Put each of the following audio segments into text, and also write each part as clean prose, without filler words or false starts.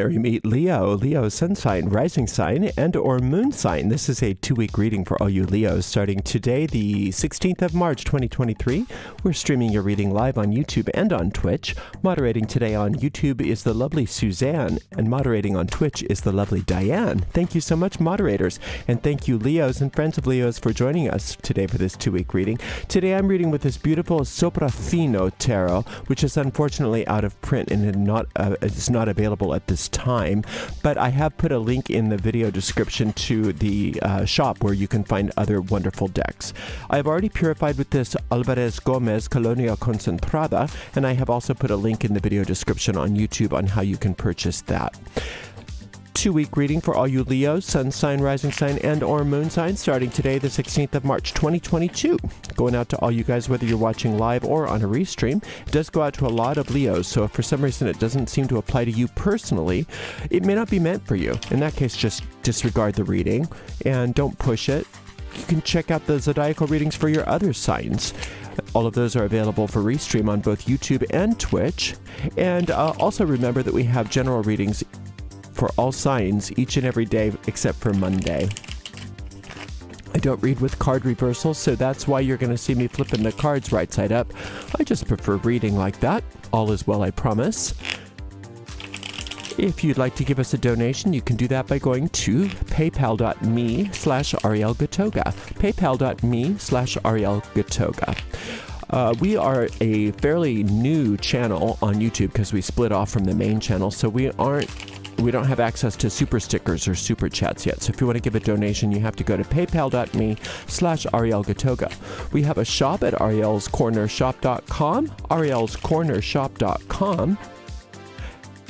binary meet Leo, Leo sun sign, rising sign, and or moon sign. This is a 2-week reading for all you Leos starting today, the 16th of March, 2023. We're streaming your reading live on YouTube and on Twitch. Moderating today on YouTube is the lovely Suzanne, and moderating on Twitch is the lovely Diane. Thank you so much, moderators, and thank you, Leos and friends of Leos, for joining us today for this 2-week reading. Today I'm reading with this beautiful Soprafino tarot, which is unfortunately out of print and is not available at this time, but I have put a link in the video description to the shop where you can find other wonderful decks. I have already purified with this Alvarez Gomez Colonia Concentrada, and I have also put a link in the video description on YouTube on how you can purchase that. 2-week reading for all you Leos, sun sign, rising sign, and or moon sign, starting today, the 16th of March, 2022. Going out to all you guys, whether you're watching live or on a restream. It does go out to a lot of Leos, so if for some reason it doesn't seem to apply to you personally, it may not be meant for you. In that case, just disregard the reading and don't push it. You can check out the zodiacal readings for your other signs. All of those are available for restream on both YouTube and Twitch. And also remember that we have general readings for all signs each and every day except for Monday. I don't read with card reversals, so that's why you're going to see me flipping the cards right side up. I just prefer reading like that. All is well, I promise. If you'd like to give us a donation, you can do that by going to paypal.me/Ariel Gatoga. paypal.me/Ariel Gatoga. We are a fairly new channel on YouTube because we split off from the main channel, so we don't have access to super stickers or super chats yet. So if you want to give a donation, you have to go to paypal.me/Ariel Gatoga. We have a shop at arielscornershop.com, arielscornershop.com.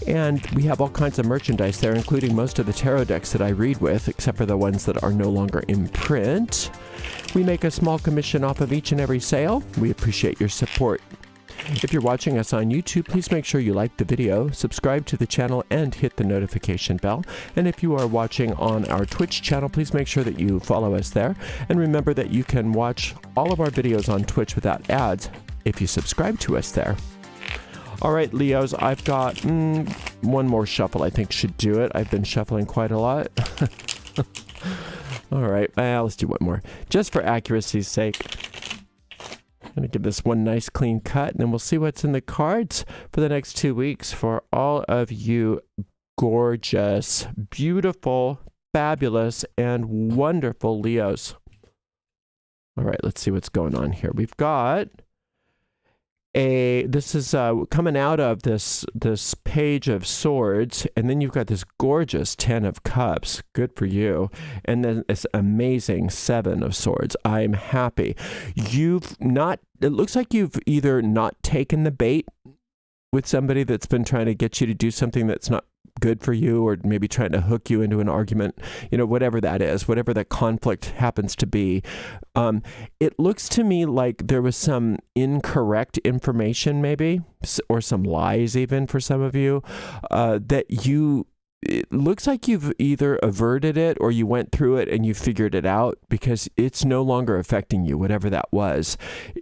And we have all kinds of merchandise there, including most of the tarot decks that I read with, except for the ones that are no longer in print. We make a small commission off of each and every sale. We appreciate your support. If you're watching us on YouTube, please make sure you like the video, subscribe to the channel, and hit the notification bell. And if you are watching on our Twitch channel, please make sure that you follow us there. And remember that you can watch all of our videos on Twitch without ads if you subscribe to us there. All right, Leos, I've got one more shuffle I think should do it. I've been shuffling quite a lot. All right, let's do one more. Just for accuracy's sake. I'm going to give this one nice clean cut, and then we'll see what's in the cards for the next 2 weeks for all of you gorgeous, beautiful, fabulous, and wonderful Leos. All right, let's see what's going on here. We've got this is coming out of this page of swords, and then you've got this gorgeous 10 of cups. Good for you. And then this amazing 7 of swords. I'm happy. It looks like you've either not taken the bait with somebody that's been trying to get you to do something that's not good for you, or maybe trying to hook you into an argument, whatever that is, whatever that conflict happens to be. It looks to me like there was some incorrect information maybe, or some lies even for some of you, it looks like you've either averted it or you went through it and you figured it out, because it's no longer affecting you, whatever that was.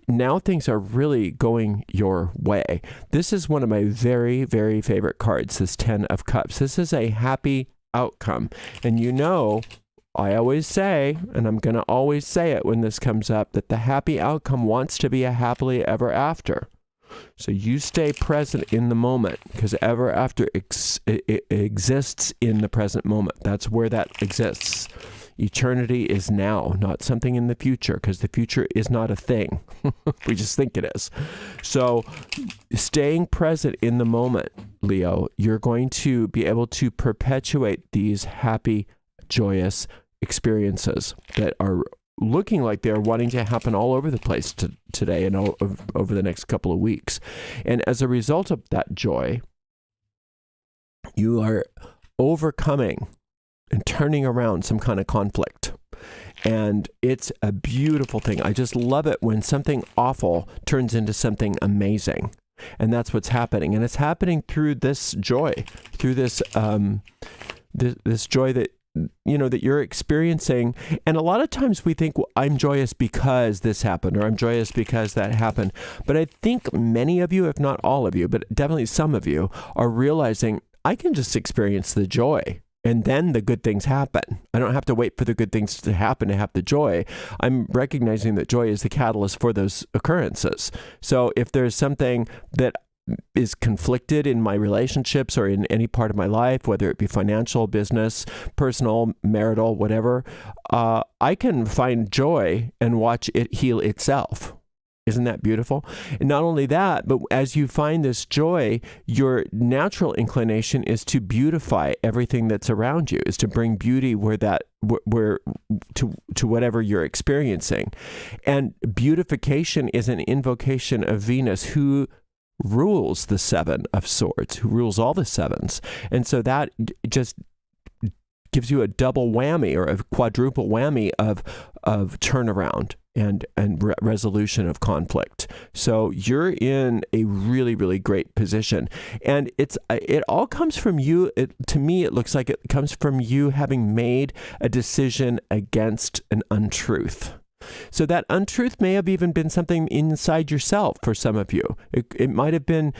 Now things are really going your way. This is one of my very, very favorite cards, this 10 of Cups. This is a happy outcome. And I always say, and I'm going to always say it when this comes up, that the happy outcome wants to be a happily ever after. So you stay present in the moment, because ever after it exists in the present moment. That's where that exists. Eternity is now, not something in the future, because the future is not a thing. We just think it is. So staying present in the moment, Leo, you're going to be able to perpetuate these happy, joyous experiences that are looking like they're wanting to happen all over the place today and over the next couple of weeks. And as a result of that joy, you are overcoming and turning around some kind of conflict. And it's a beautiful thing. I just love it when something awful turns into something amazing. And that's what's happening. And it's happening through this joy, through this this joy that that you're experiencing. And a lot of times we think, well, I'm joyous because this happened, or I'm joyous because that happened. But I think many of you, if not all of you, but definitely some of you, are realizing I can just experience the joy. And then the good things happen. I don't have to wait for the good things to happen to have the joy. I'm recognizing that joy is the catalyst for those occurrences. So if there's something that is conflicted in my relationships or in any part of my life, whether it be financial, business, personal, marital, whatever, I can find joy and watch it heal itself. Isn't that beautiful? And not only that, but as you find this joy, your natural inclination is to beautify everything that's around you, is to bring beauty to whatever you're experiencing. And beautification is an invocation of Venus, who rules the Seven of Swords, who rules all the sevens. And so that just gives you a double whammy or a quadruple whammy of turnaround and resolution of conflict. So you're in a really, really great position. And it all comes from you. To me, it looks like it comes from you having made a decision against an untruth. So that untruth may have even been something inside yourself for some of you. It might have been,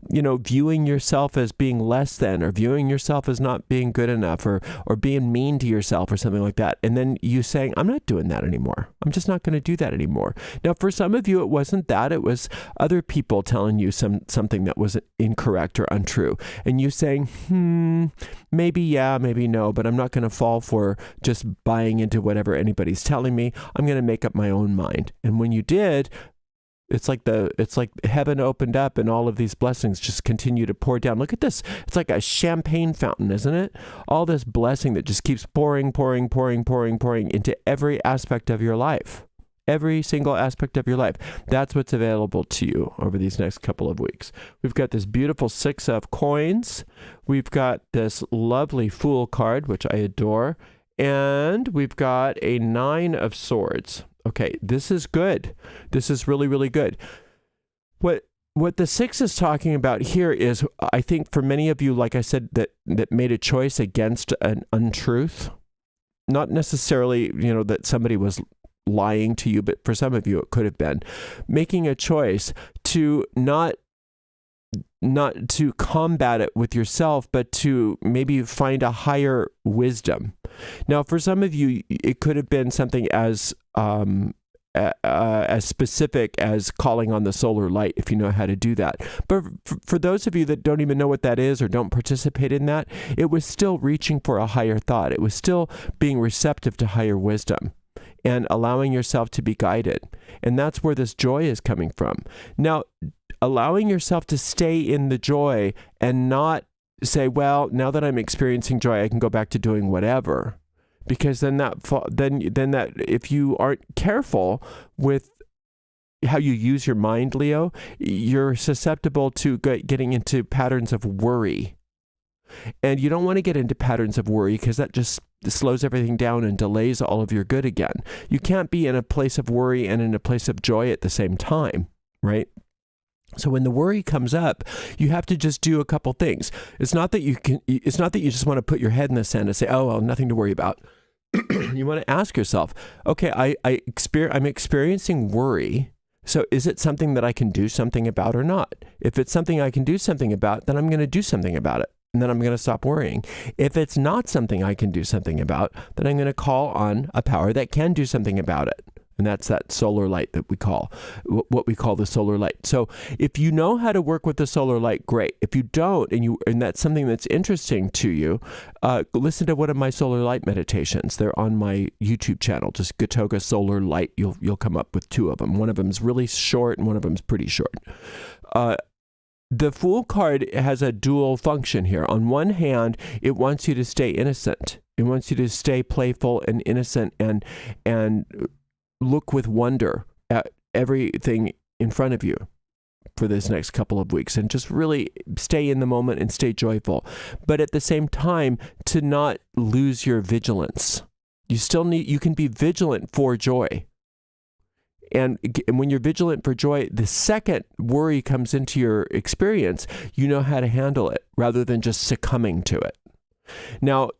viewing yourself as being less than, or viewing yourself as not being good enough, or being mean to yourself or something like that. And then you saying, I'm not doing that anymore. I'm just not going to do that anymore. Now, for some of you, it wasn't that. It was other people telling you something that was incorrect or untrue. And you saying, maybe yeah, maybe no, but I'm not going to fall for just buying into whatever anybody's telling me. I'm going to make up my own mind. And when you did, it's like heaven opened up and all of these blessings just continue to pour down. Look at this. It's like a champagne fountain, isn't it? All this blessing that just keeps pouring into every aspect of your life. Every single aspect of your life. That's what's available to you over these next couple of weeks. We've got this beautiful 6 of coins. We've got this lovely Fool card, which I adore. And we've got a 9 of Swords. Okay, this is good. This is really, really good. What the 6 is talking about here is, I think for many of you, like I said, that made a choice against an untruth. Not necessarily, that somebody was lying to you, but for some of you, it could have been. Making a choice to not to combat it with yourself, but to maybe find a higher wisdom. Now, for some of you, it could have been something as specific as calling on the solar light, if you know how to do that. But for those of you that don't even know what that is or don't participate in that, it was still reaching for a higher thought. It was still being receptive to higher wisdom and allowing yourself to be guided. And that's where this joy is coming from. Now, allowing yourself to stay in the joy and not say, well, now that I'm experiencing joy, I can go back to doing whatever. Because then that if you aren't careful with how you use your mind, Leo, you're susceptible to getting into patterns of worry. And you don't want to get into patterns of worry because that just slows everything down and delays all of your good again. You can't be in a place of worry and in a place of joy at the same time, right? So when the worry comes up, you have to just do a couple things. It's not that you just want to put your head in the sand and say, oh, well, nothing to worry about. You want to ask yourself, okay, I'm experiencing worry. So is it something that I can do something about or not? If it's something I can do something about, then I'm going to do something about it. And then I'm going to stop worrying. If it's not something I can do something about, then I'm going to call on a power that can do something about it. And that's that solar light that we call, what we call the solar light. So if you know how to work with the solar light, great. If you don't, and that's something that's interesting to you, listen to one of my solar light meditations. They're on my YouTube channel, just Gatoga Solar Light. You'll come up with 2 of them. One of them is really short and one of them is pretty short. The Fool card has a dual function here. On one hand, it wants you to stay innocent. It wants you to stay playful and innocent and look with wonder at everything in front of you for this next couple of weeks and just really stay in the moment and stay joyful. But at the same time, to not lose your vigilance. You can be vigilant for joy. And when you're vigilant for joy, the second worry comes into your experience, you know how to handle it rather than just succumbing to it. Now,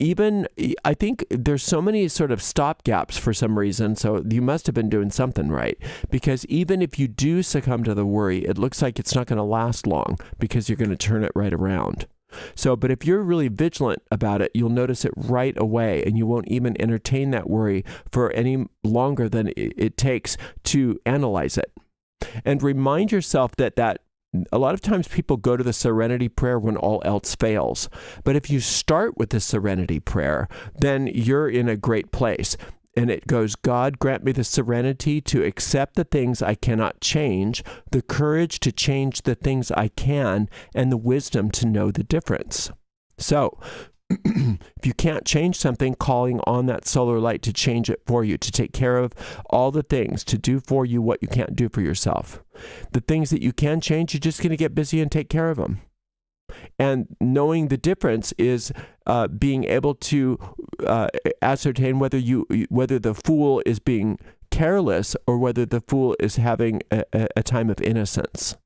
I think there's so many sort of stopgaps for some reason, so you must have been doing something right. Because even if you do succumb to the worry, it looks like it's not going to last long because you're going to turn it right around. So, but if you're really vigilant about it, you'll notice it right away, and you won't even entertain that worry for any longer than it takes to analyze it. And remind yourself that a lot of times people go to the serenity prayer when all else fails. But if you start with the serenity prayer, then you're in a great place. And it goes, God, grant me the serenity to accept the things I cannot change, the courage to change the things I can, and the wisdom to know the difference. So, if you can't change something, calling on that solar light to change it for you, to take care of all the things, to do for you what you can't do for yourself. The things that you can change, you're just going to get busy and take care of them. And knowing the difference is being able to ascertain whether the fool is being careless or whether the fool is having a time of innocence.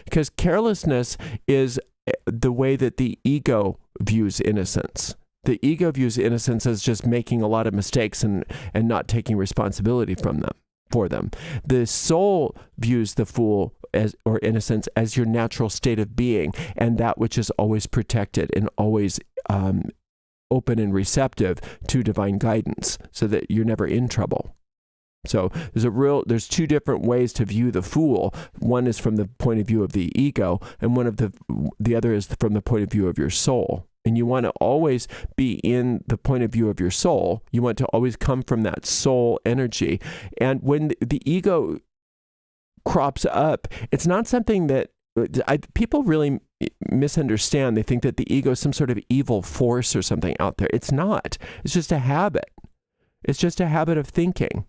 Because carelessness is the way that the ego views innocence. The ego views innocence as just making a lot of mistakes and not taking responsibility for them. The soul views the fool or innocence as your natural state of being, and that which is always protected and always open and receptive to divine guidance, so that you're never in trouble. So there's two different ways to view the fool. One is from the point of view of the ego, and the other is from the point of view of your soul. And you want to always be in the point of view of your soul. You want to always come from that soul energy. And when the ego crops up, it's not something that people really misunderstand. They think that the ego is some sort of evil force or something out there. It's not. It's just a habit. It's just a habit of thinking.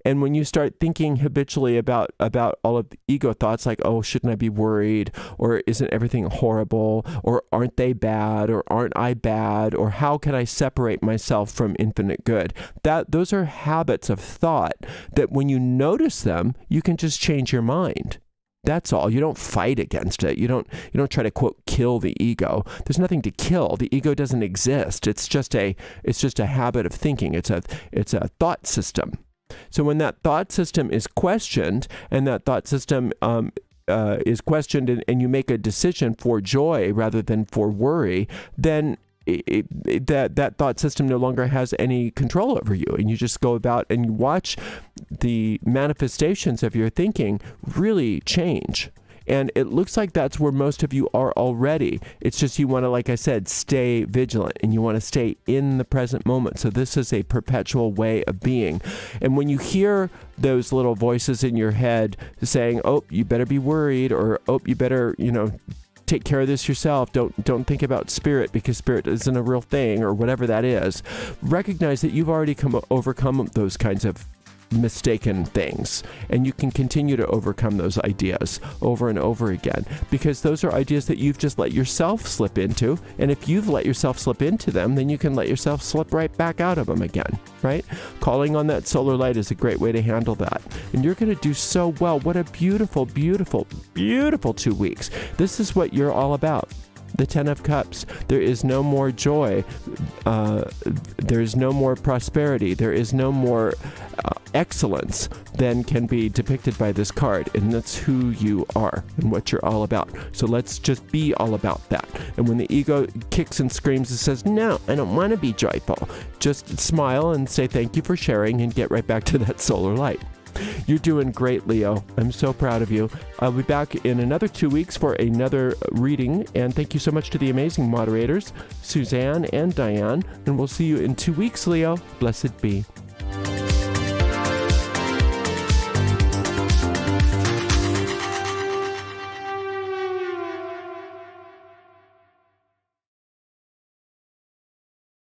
And when you start thinking habitually about all of the ego thoughts, like, oh, shouldn't I be worried? Or isn't everything horrible? Or aren't they bad? Or aren't I bad? Or how can I separate myself from infinite good? Those are habits of thought that when you notice them, you can just change your mind. That's all. You don't fight against it. You don't try to, quote, kill the ego. There's nothing to kill. The ego doesn't exist. It's just a habit of thinking. It's a thought system. So when that thought system is questioned, and that thought system is questioned, and you make a decision for joy rather than for worry, then that thought system no longer has any control over you, and you just go about and you watch the manifestations of your thinking really change. And it looks like that's where most of you are already. It's just you want to, like I said, stay vigilant, and you want to stay in the present moment. So this is a perpetual way of being. And when you hear those little voices in your head saying, oh, you better be worried, or oh, you better, take care of this yourself. Don't think about spirit, because spirit isn't a real thing, or whatever that is. Recognize that you've already overcome those kinds of mistaken things, and you can continue to overcome those ideas over and over again, because those are ideas that you've just let yourself slip into. And if you've let yourself slip into them, then you can let yourself slip right back out of them again, right? Calling on that solar light is a great way to handle that, and you're going to do so well. What a beautiful, beautiful, beautiful 2 weeks. This is what you're all about. The 10 of Cups. There is no more joy. There is no more prosperity. There is no more excellence than can be depicted by this card. And that's who you are and what you're all about. So let's just be all about that. And when the ego kicks and screams and says, no, I don't want to be joyful, just smile and say thank you for sharing, and get right back to that solar light. You're doing great, Leo. I'm so proud of you. I'll be back in another 2 weeks for another reading. And thank you so much to the amazing moderators, Suzanne and Diane. And we'll see you in 2 weeks, Leo. Blessed be.